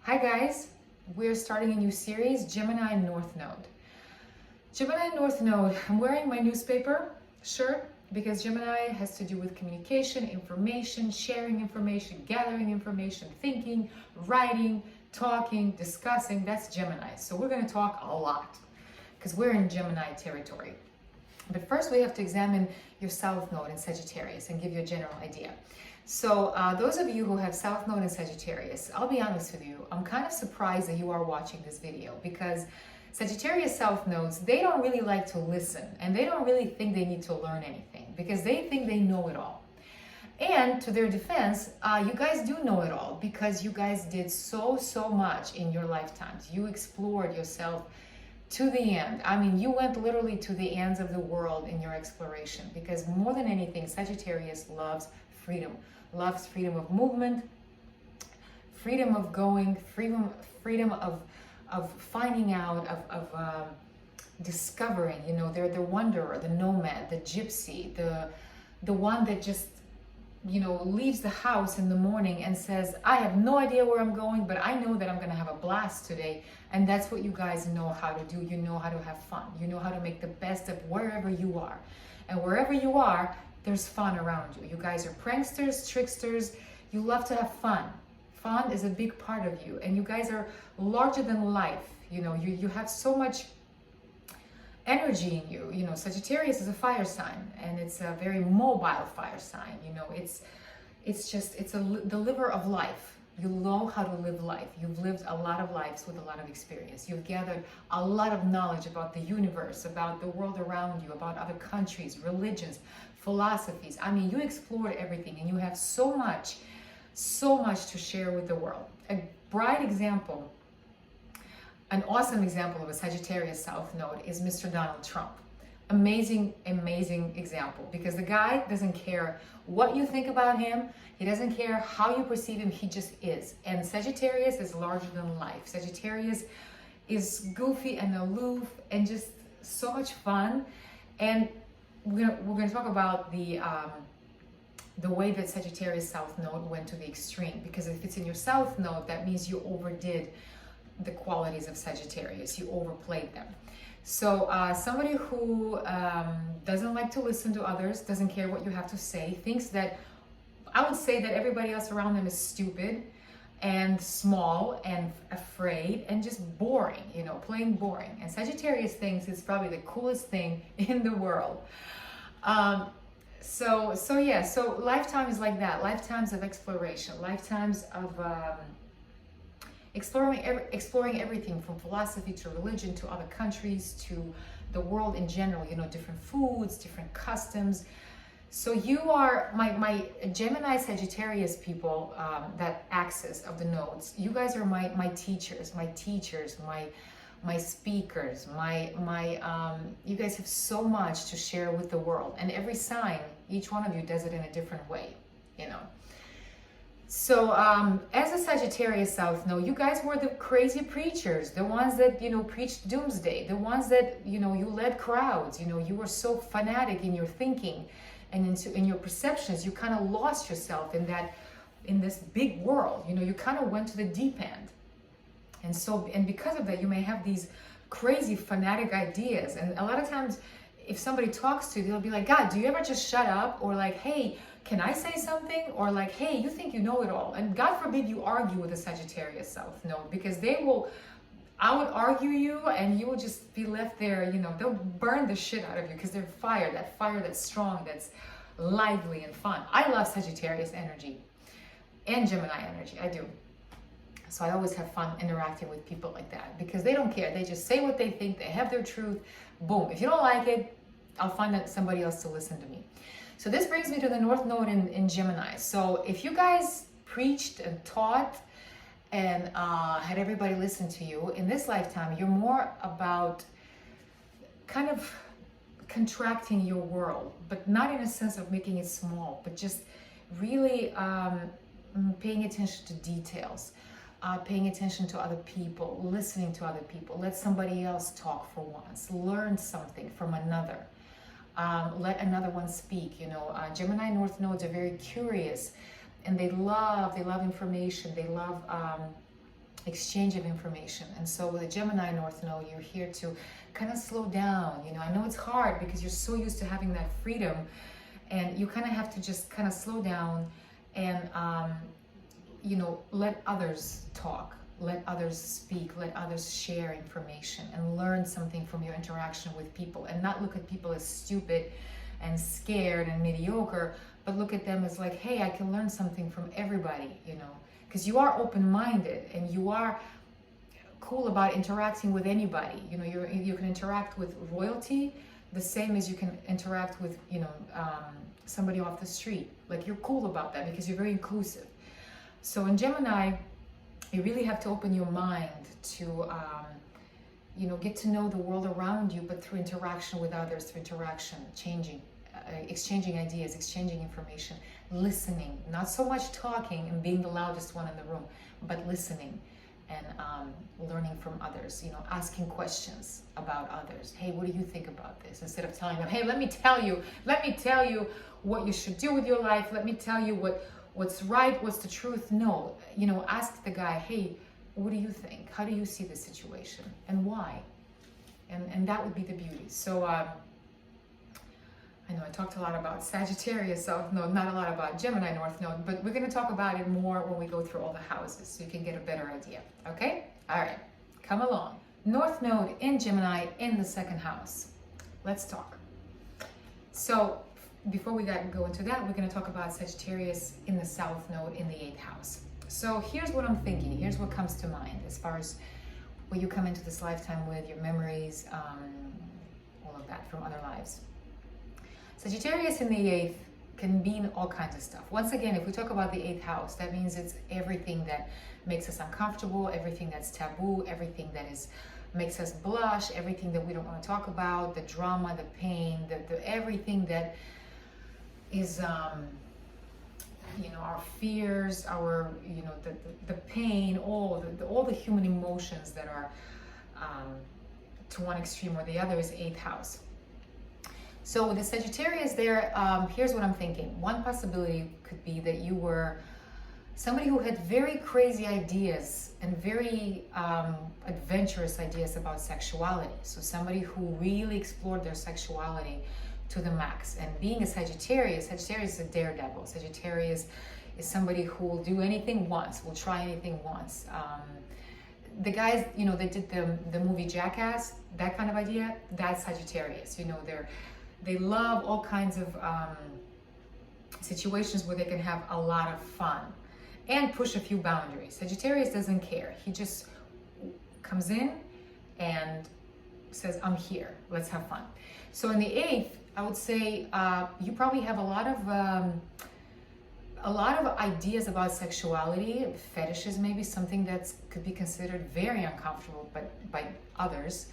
Hi guys, we're starting a new series, Gemini North Node. Gemini North Node, I'm wearing my newspaper shirt because Gemini has to do with communication, information, sharing information, gathering information, thinking, writing, talking, discussing. That's Gemini. So we're going to talk a lot because we're in Gemini territory. But first we have to examine your South Node in Sagittarius and give you a general idea. So those of you who have South Node in Sagittarius, I'll be honest with you, I'm kind of surprised that you are watching this video because Sagittarius South Nodes, they don't really like to listen and they don't really think they need to learn anything because they think they know it all. And to their defense, you guys do know it all because you guys did so much in your lifetimes. You explored yourself to the end. I mean, you went literally to the ends of the world in your exploration because more than anything, Sagittarius loves freedom. Loves freedom of movement, freedom of going, freedom of finding out, of discovering. You know, they're the wanderer, the nomad, the gypsy, the one that just, you know, leaves the house in the morning and says, I have no idea where I'm going, but I know that I'm going to have a blast today. And that's what you guys know how to do. You know how to have fun. You know how to make the best of wherever you are. And wherever you are, there's fun around you. You guys are pranksters, tricksters. You love to have fun. Fun is a big part of you. And you guys are larger than life. You know, you have so much energy in you. You know, Sagittarius is a fire sign and it's a very mobile fire sign. You know, it's the liver of life. You know how to live life. You've lived a lot of lives with a lot of experience. You've gathered a lot of knowledge about the universe, about the world around you, about other countries, religions, philosophies. I mean, you explored everything and you have so much to share with the world. A bright example, an awesome example of a Sagittarius South Node is Mr. Donald Trump. Amazing example because the guy doesn't care what you think about him. He doesn't care how you perceive him. He just is. And Sagittarius is larger than life. Sagittarius is goofy and aloof and just so much fun. And we're gonna talk about the way that Sagittarius South Node went to the extreme, because if it's in your South Node, that means you overdid the qualities of Sagittarius. You overplayed them. So somebody who doesn't like to listen to others, doesn't care what you have to say, thinks that, I would say that everybody else around them is stupid and small and afraid and just boring, you know, plain boring. And Sagittarius thinks it's probably the coolest thing in the world. So lifetime is like that. Lifetimes of exploration, lifetimes of exploring everything from philosophy to religion to other countries to the world in general, you know, different foods, different customs. So you are my Gemini Sagittarius people, that axis of the nodes. You guys are my teachers, my speakers, you guys have so much to share with the world, and every sign, each one of you does it in a different way, you know. So as a Sagittarius South Node, you guys were the crazy preachers, the ones that, you know, preached doomsday, the ones that, you know, you led crowds, you know, you were so fanatic in your thinking and in your perceptions. You kind of lost yourself in this big world, you know, you kind of went to the deep end. And because of that, you may have these crazy fanatic ideas. And a lot of times, if somebody talks to you, they'll be like, God, do you ever just shut up? Or like, hey, can I say something? Or like, hey, you think you know it all. And God forbid you argue with a Sagittarius South Node, because I would argue you and you will just be left there, you know, they'll burn the shit out of you because they're fire that's strong, that's lively and fun. I love Sagittarius energy and Gemini energy, I do. So I always have fun interacting with people like that because they don't care. They just say what they think. They have their truth. Boom. If you don't like it, I'll find somebody else to listen to me. So this brings me to the North Node in Gemini. So if you guys preached and taught and had everybody listen to you, in this lifetime, you're more about kind of contracting your world, but not in a sense of making it small, but just really paying attention to details. Paying attention to other people, listening to other people, let somebody else talk for once, learn something from another, let another one speak. You know, Gemini North Nodes are very curious and they love information. They love exchange of information. And so with a Gemini North Node, you're here to kind of slow down. You know, I know it's hard because you're so used to having that freedom, and you kind of have to just kind of slow down and, you know, let others talk, let others speak, let others share information and learn something from your interaction with people, and not look at people as stupid and scared and mediocre, but look at them as like, hey, I can learn something from everybody, you know, because you are open-minded and you are cool about interacting with anybody. You know, you can interact with royalty the same as you can interact with, you know, somebody off the street. Like, you're cool about that because you're very inclusive. So in Gemini, you really have to open your mind to, you know, get to know the world around you, but through interaction with others, through interaction, exchanging ideas, exchanging information, listening, not so much talking and being the loudest one in the room, but listening and learning from others, you know, asking questions about others. Hey, what do you think about this? Instead of telling them, hey, let me tell you what you should do with your life. Let me tell you what's right, what's the truth. No, you know, ask the guy, hey, what do you think? How do you see the situation and why? And that would be the beauty. So I know I talked a lot about Sagittarius South Node, not a lot about Gemini North Node, but we're going to talk about it more when we go through all the houses so you can get a better idea. Okay? All right. Come along. North Node in Gemini in the second house. Let's talk. So before we go into that, we're going to talk about Sagittarius in the South Node in the 8th house. So here's what I'm thinking. Here's what comes to mind as far as what you come into this lifetime with, your memories, all of that from other lives. Sagittarius in the 8th can mean all kinds of stuff. Once again, if we talk about the 8th house, that means it's everything that makes us uncomfortable, everything that's taboo, everything that makes us blush, everything that we don't want to talk about, the drama, the pain, the everything that is, you know, our fears, our, you know, the pain, all the human emotions that are to one extreme or the other is 8th house. So with the Sagittarius there, here's what I'm thinking. One possibility could be that you were somebody who had very crazy ideas and very adventurous ideas about sexuality. So somebody who really explored their sexuality to the max. And being a Sagittarius is a daredevil. Sagittarius is somebody who will do anything once, will try anything once. The guys, you know, they did the movie Jackass, that kind of idea, that's Sagittarius. You know, they love all kinds of situations where they can have a lot of fun and push a few boundaries. Sagittarius doesn't care. He just comes in and says, I'm here, let's have fun. So in the 8th, I would say you probably have a lot of ideas about sexuality, fetishes, maybe something that could be considered very uncomfortable by others.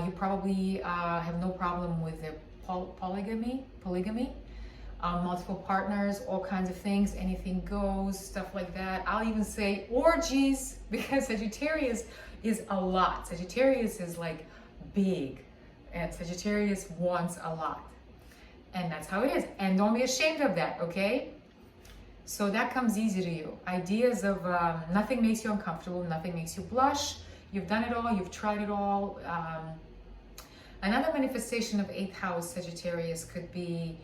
You probably have no problem with the polygamy, multiple partners, all kinds of things, anything goes, stuff like that. I'll even say orgies, because Sagittarius is a lot. Sagittarius is like big, and Sagittarius wants a lot. And that's how it is. And don't be ashamed of that, okay? So that comes easy to you. Ideas of nothing makes you uncomfortable, nothing makes you blush. You've done it all, you've tried it all. Another manifestation of 8th house Sagittarius could be,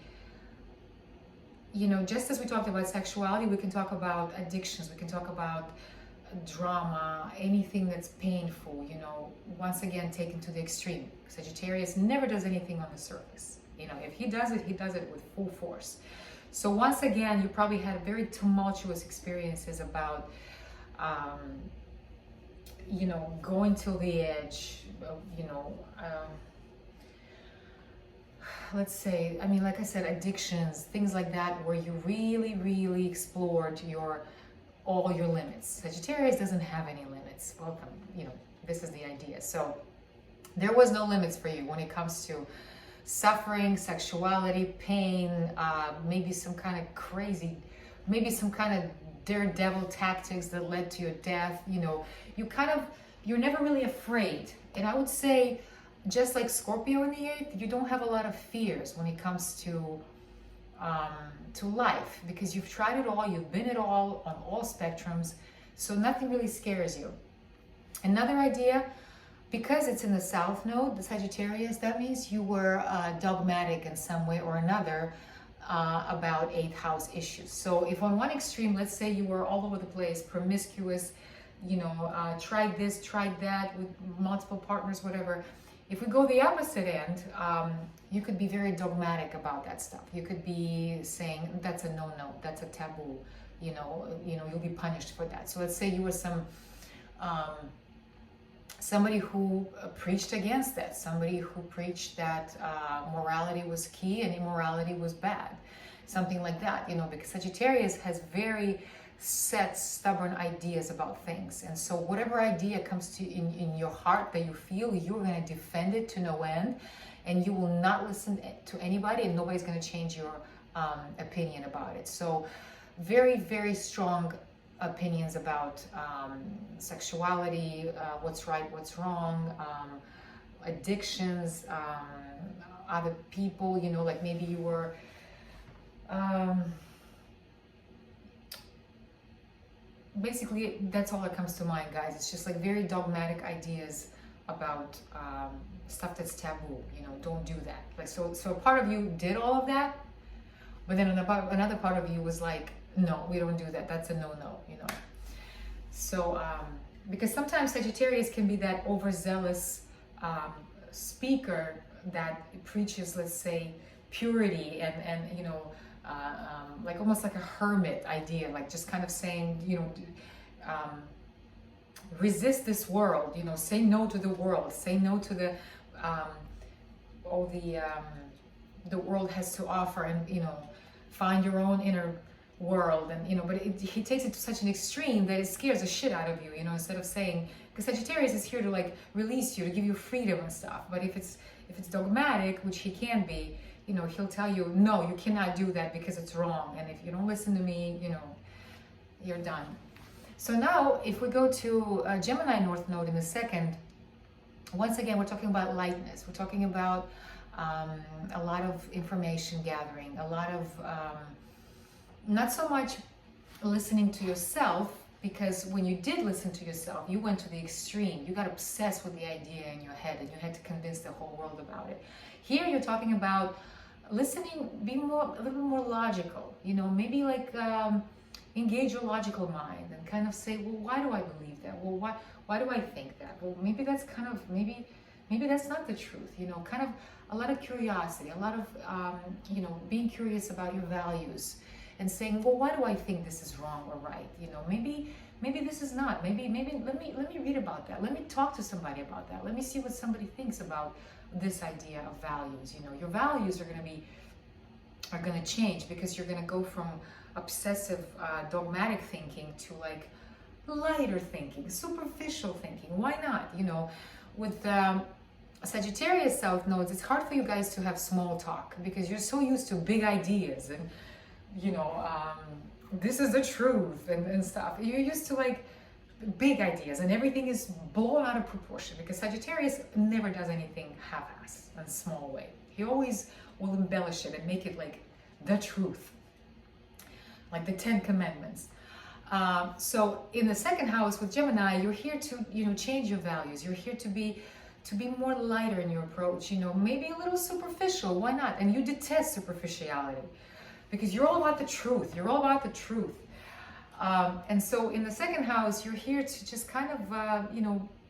you know, just as we talked about sexuality, we can talk about addictions, we can talk about drama, anything that's painful, you know, once again, taken to the extreme. Sagittarius never does anything on the surface. You know, if he does it with full force. So once again, you probably had very tumultuous experiences about, you know, going till the edge, you know, let's say, I mean, like I said, addictions, things like that, where you really, really explored all your limits. Sagittarius doesn't have any limits. Welcome, you know, this is the idea. So there was no limits for you when it comes to suffering, sexuality, pain, maybe some kind of crazy, maybe some kind of daredevil tactics that led to your death. You know, you're never really afraid. And I would say, just like Scorpio in the 8th, you don't have a lot of fears when it comes to life, because you've tried it all, you've been it all on all spectrums. So nothing really scares you. Another idea, because it's in the South Node, the Sagittarius, that means you were dogmatic in some way or another about 8th house issues. So if on one extreme, let's say you were all over the place, promiscuous, tried this, tried that with multiple partners, whatever. If we go the opposite end, you could be very dogmatic about that stuff. You could be saying that's a no-no, that's a taboo. You'll be punished for that. So let's say you were somebody who preached against that, somebody who preached that morality was key and immorality was bad, something like that. Because Sagittarius has very set, stubborn ideas about things, and so whatever idea comes to in your heart that you feel, you're going to defend it to no end, and you will not listen to anybody, and nobody's going to change your opinion about it. So very, very strong opinions about sexuality, what's right, what's wrong, addictions, other people, like maybe you were basically, that's all that comes to mind, guys. It's just like very dogmatic ideas about stuff that's taboo. Don't do that. Like so a part of you did all of that, but then another part of you was like, no, we don't do that. That's a no-no. So because sometimes Sagittarius can be that overzealous speaker that preaches, let's say, purity and like almost like a hermit idea, like just kind of saying, resist this world, say no to the world, say no to the all the world has to offer, and find your own inner world, and but he takes it to such an extreme that it scares the shit out of you, instead of saying, because Sagittarius is here to like release you, to give you freedom and stuff. But if it's dogmatic, which he can be, he'll tell you, no, you cannot do that because it's wrong, and if you don't listen to me, you're done. So now if we go to Gemini North Node in the second, once again we're talking about lightness, we're talking about a lot of information gathering, a lot of not so much listening to yourself, because when you did listen to yourself, you went to the extreme. You got obsessed with the idea in your head, and you had to convince the whole world about it. Here you're talking about listening, being a little more logical, maybe like engage your logical mind and kind of say, well, why do I believe that? Well, why do I think that? Well, maybe that's kind of, maybe that's not the truth, kind of a lot of curiosity, a lot of, being curious about your values, and saying, well, why do I think this is wrong or right? Maybe this is not. Maybe let me read about that. Let me talk to somebody about that. Let me see what somebody thinks about this idea of values. Your values are going to change, because you're going to go from obsessive, dogmatic thinking to like lighter thinking, superficial thinking. Why not? With Sagittarius South Nodes, it's hard for you guys to have small talk, because you're so used to big ideas and this is the truth and stuff. You're used to like big ideas, and everything is blown out of proportion, because Sagittarius never does anything half-ass and small way. He always will embellish it and make it like the truth, like the 10 Commandments. So in the second house with Gemini, you're here to change your values. You're here to be more lighter in your approach, maybe a little superficial. Why not? And you detest superficiality, because you're all about the truth. You're all about the truth. And so in the second house, you're here to just kind of,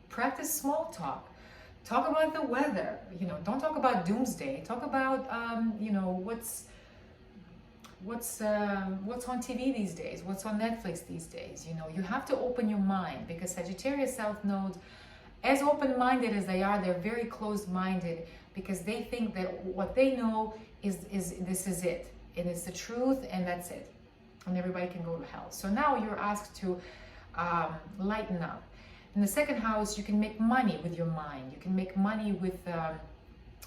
practice small talk. Talk about the weather. Don't talk about doomsday. Talk about, what's on TV these days, what's on Netflix these days. You have to open your mind, because Sagittarius South Node, as open-minded as they are, they're very closed-minded, because they think that what they know is this is it, and it's the truth, and that's it, and everybody can go to hell. So now you're asked to lighten up. In the second house, you can make money with your mind. You can make money with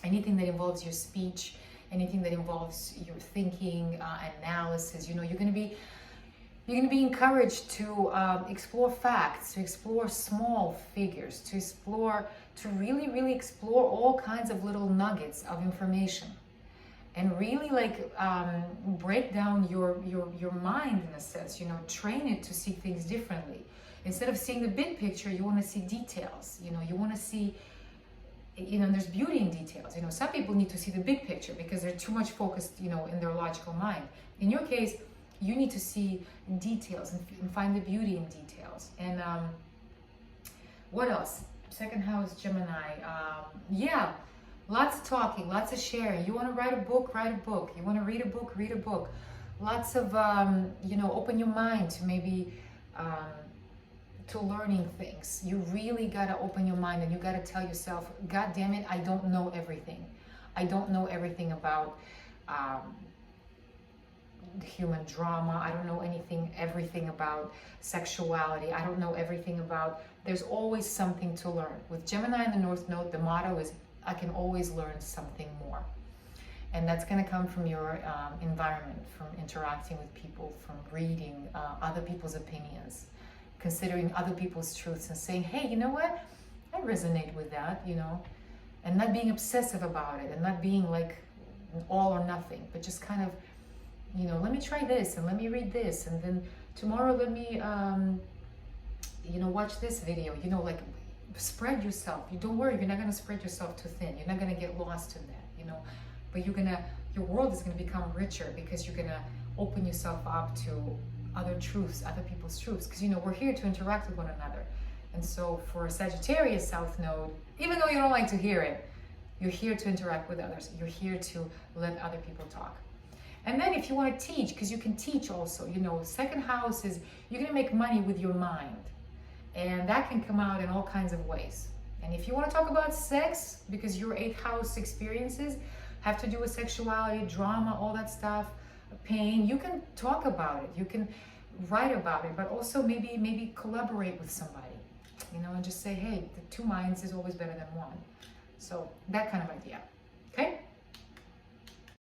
anything that involves your speech, anything that involves your thinking, analysis. You're going to be encouraged to explore facts, to explore small figures, to really, really explore all kinds of little nuggets of information, and really like break down your mind in a sense. Train it to see things differently. instead of seeing the big picture, you want to see details. You know, you want to see, you know, there's beauty in details. You know, some people need to see the big picture because they're too much focused, you know, in their logical mind. In your case, you need to see details and find the beauty in details. And what else? Second house, Gemini. Yeah, lots of talking, lots of sharing. You want to write a book, write a book. You want to read a book, read a book. Lots of, you know, open your mind to maybe, to learning things. You really got to open your mind, and you got to tell yourself, God damn it, I don't know everything. I don't know everything about human drama. I don't know everything about sexuality. I don't know everything about, there's always something to learn. With Gemini in the North Node, the motto is, I can always learn something more. And that's going to come from your environment, from interacting with people, from reading other people's opinions, considering other people's truths and saying, hey, you know what? I resonate with that, you know, and not being obsessive about it and not being like all or nothing, but just kind of, you know, let me try this and let me read this. And then tomorrow, let me, you know, watch this video, you know, like spread yourself. You don't worry, you're not going to spread yourself too thin. You're not going to get lost in that, you know. But you're gonna, your world is gonna become richer because you're gonna open yourself up to other truths, other people's truths. Because you know, we're here to interact with one another. And so for a Sagittarius South Node, even though you don't like to hear it, you're here to interact with others. You're here to let other people talk. And then if you want to teach, because you can teach also, you know, second house is, you're gonna make money with your mind. And that can come out in all kinds of ways. And if you want to talk about sex, because your 8th house experiences have to do with sexuality, drama, all that stuff, pain, you can talk about it, you can write about it, but also maybe collaborate with somebody, you know, and just say, hey, the two minds is always better than one. So that kind of idea.